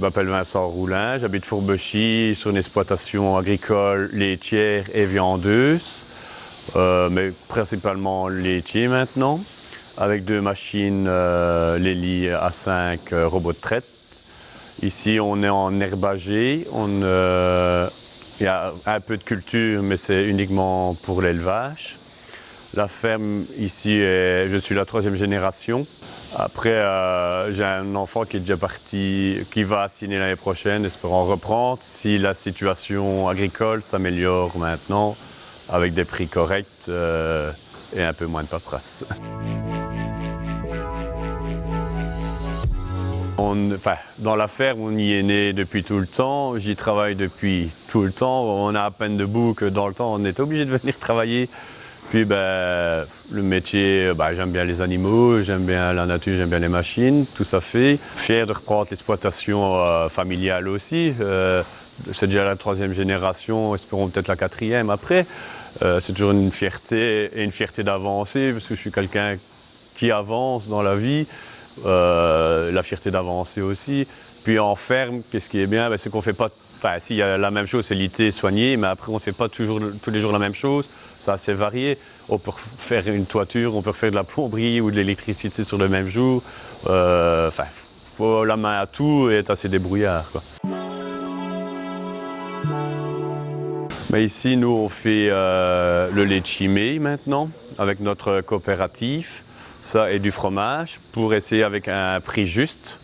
m'appelle Vincent Roulin, j'habite Fourbechy sur une exploitation agricole laitière et viandeuse, mais principalement laitier maintenant, avec 2 machines Lely A5 robot de traite. Ici on est en herbager, il y a un peu de culture mais c'est uniquement pour l'élevage. La ferme ici, je suis la 3e génération. Après, j'ai un enfant qui est déjà parti, qui va signer l'année prochaine, espérant reprendre si la situation agricole s'améliore maintenant avec des prix corrects et un peu moins de paperasse. Dans la ferme, on y est né depuis tout le temps, j'y travaille depuis tout le temps. On a à peine debout que dans le temps, on était obligé de venir travailler. Puis le métier, j'aime bien les animaux, j'aime bien la nature, j'aime bien les machines, tout ça fait. Fier de reprendre l'exploitation familiale aussi. C'est déjà la 3e génération, espérons peut-être la 4e après. C'est toujours une fierté et une fierté d'avancer parce que je suis quelqu'un qui avance dans la vie. La fierté d'avancer aussi. Puis en ferme, qu'est-ce qui est bien, c'est qu'on fait pas. S'il y a la même chose, c'est liter, soigner, mais après on ne fait pas tous les jours la même chose. C'est assez varié. On peut faire une toiture, on peut faire de la plomberie ou de l'électricité sur le même jour. Faut la main à tout et être assez débrouillard, quoi. Mais ici, nous, on fait le lait de chimée maintenant, avec notre coopérative. Ça et du fromage, pour essayer avec un prix juste.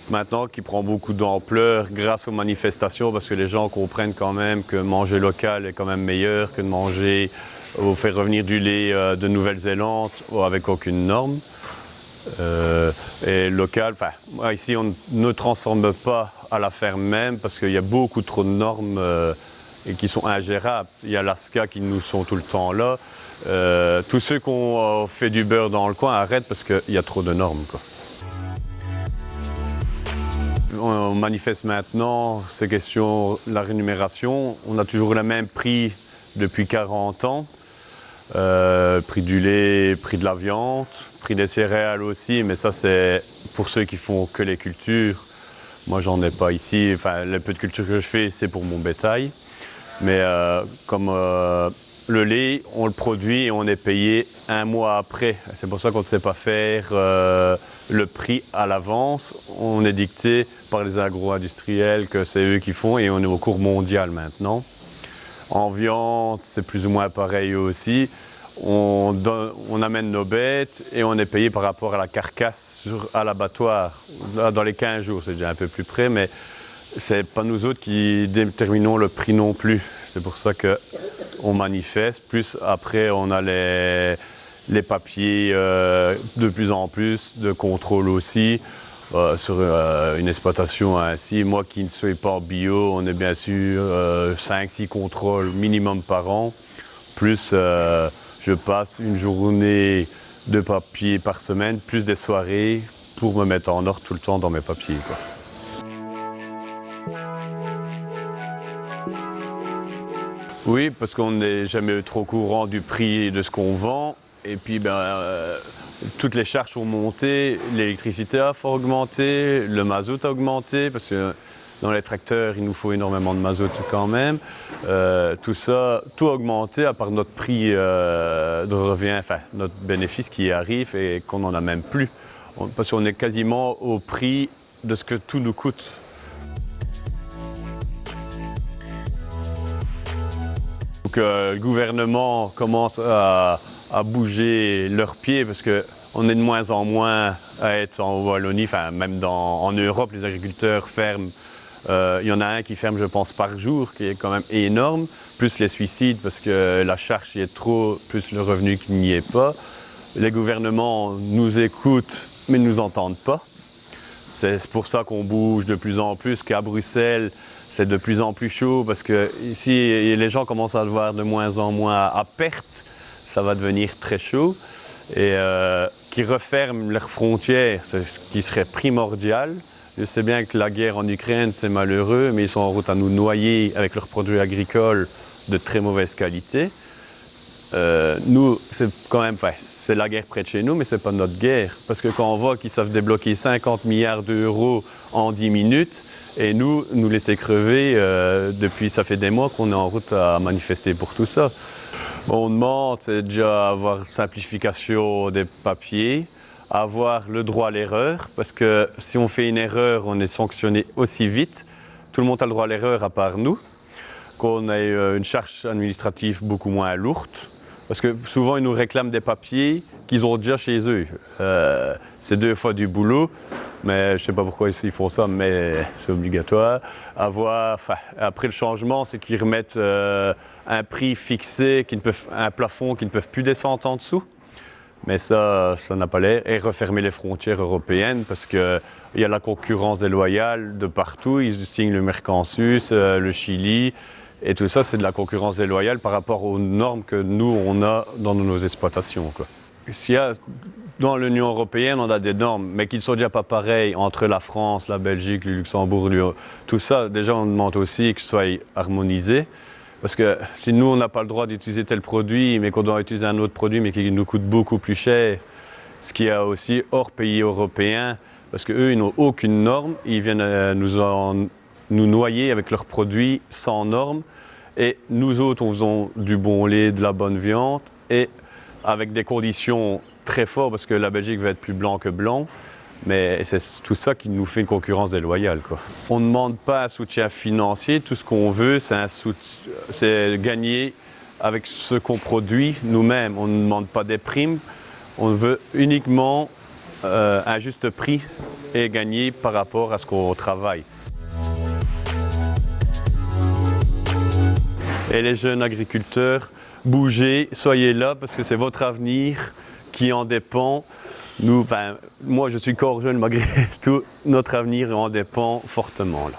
Maintenant, qui prend beaucoup d'ampleur grâce aux manifestations, parce que les gens comprennent quand même que manger local est quand même meilleur que de manger ou faire revenir du lait de Nouvelle-Zélande avec aucune norme. Et local, ici on ne transforme pas à la ferme même parce qu'il y a beaucoup trop de normes et qui sont ingérables. Il y a l'ASCA qui nous sont tout le temps là. Tous ceux qui ont fait du beurre dans le coin arrêtent parce qu'il y a trop de normes, quoi. On manifeste maintenant ces questions, la rémunération. On a toujours le même prix depuis 40 ans. Prix du lait, prix de la viande, prix des céréales aussi, mais ça c'est pour ceux qui font que les cultures. Moi j'en ai pas ici, le peu de culture que je fais c'est pour mon bétail. Mais comme le lait, on le produit et on est payé un mois après. C'est pour ça qu'on ne sait pas faire le prix à l'avance. On est dicté par les agro-industriels que c'est eux qui font et on est au cours mondial maintenant. En viande, c'est plus ou moins pareil aussi. On amène nos bêtes et on est payé par rapport à la carcasse à l'abattoir. Dans les 15 jours, c'est déjà un peu plus près, mais c'est pas nous autres qui déterminons le prix non plus. C'est pour ça qu'on manifeste. Plus après, on a les papiers de plus en plus, de contrôle aussi. Sur une exploitation ainsi, moi qui ne suis pas en bio, on est bien sûr 5-6 contrôles minimum par an. Plus je passe une journée de papier par semaine, plus des soirées pour me mettre en ordre tout le temps dans mes papiers, quoi. Oui, parce qu'on n'est jamais trop au courant du prix de ce qu'on vend. Et puis, toutes les charges ont monté, l'électricité a augmenté, le mazout a augmenté, parce que dans les tracteurs, il nous faut énormément de mazout quand même. Tout ça, tout a augmenté, à part notre prix de revient, notre bénéfice qui arrive et qu'on n'en a même plus. Parce qu'on est quasiment au prix de ce que tout nous coûte. Donc, le gouvernement commence à bouger leurs pieds parce qu'on est de moins en moins à être en Wallonie, même en Europe, les agriculteurs ferment. Il y en a un qui ferme, je pense, par jour, qui est quand même énorme, plus les suicides parce que la charge y est trop, plus le revenu qui n'y est pas. Les gouvernements nous écoutent, mais ne nous entendent pas. C'est pour ça qu'on bouge de plus en plus, qu'à Bruxelles, c'est de plus en plus chaud parce que ici, les gens commencent à le voir de moins en moins à perte. Ça va devenir très chaud et qui referment leurs frontières, c'est ce qui serait primordial. Je sais bien que la guerre en Ukraine, c'est malheureux, mais ils sont en route à nous noyer avec leurs produits agricoles de très mauvaise qualité. Nous, c'est quand même, c'est la guerre près de chez nous, mais ce n'est pas notre guerre. Parce que quand on voit qu'ils savent débloquer 50 milliards d'euros en 10 minutes, et nous laisser crever, depuis ça fait des mois qu'on est en route à manifester pour tout ça. On demande déjà avoir simplification des papiers, avoir le droit à l'erreur, parce que si on fait une erreur, on est sanctionné aussi vite. Tout le monde a le droit à l'erreur à part nous. Qu'on ait une charge administrative beaucoup moins lourde. Parce que souvent, ils nous réclament des papiers qu'ils ont déjà chez eux. C'est 2 fois du boulot, mais je ne sais pas pourquoi ils font ça, mais c'est obligatoire. Après le changement, c'est qu'ils remettent un prix fixé, un plafond qu'ils ne peuvent plus descendre en dessous. Mais ça n'a pas l'air. Et refermer les frontières européennes parce qu'il y a la concurrence déloyale de partout. Ils signent le Mercansus, le Chili. Et tout ça, c'est de la concurrence déloyale par rapport aux normes que nous, on a dans nos exploitations, quoi. Dans l'Union européenne, on a des normes, mais qui ne sont déjà pas pareilles entre la France, la Belgique, le Luxembourg, tout ça. Déjà, on demande aussi que ce soit harmonisé. Parce que si nous, on n'a pas le droit d'utiliser tel produit, mais qu'on doit utiliser un autre produit, mais qui nous coûte beaucoup plus cher, ce qu'il y a aussi hors pays européens, parce qu'eux, ils n'ont aucune norme, ils viennent nous noyer avec leurs produits sans normes. Et nous autres, on faisons du bon lait, de la bonne viande, et avec des conditions très fortes, parce que la Belgique va être plus blanc que blanc. Mais c'est tout ça qui nous fait une concurrence déloyale, quoi. On ne demande pas un soutien financier, tout ce qu'on veut, c'est gagner avec ce qu'on produit nous-mêmes. On ne demande pas des primes, on veut uniquement un juste prix et gagner par rapport à ce qu'on travaille. Et les jeunes agriculteurs, bougez, soyez là parce que c'est votre avenir qui en dépend. Moi je suis encore jeune malgré tout, notre avenir en dépend fortement là.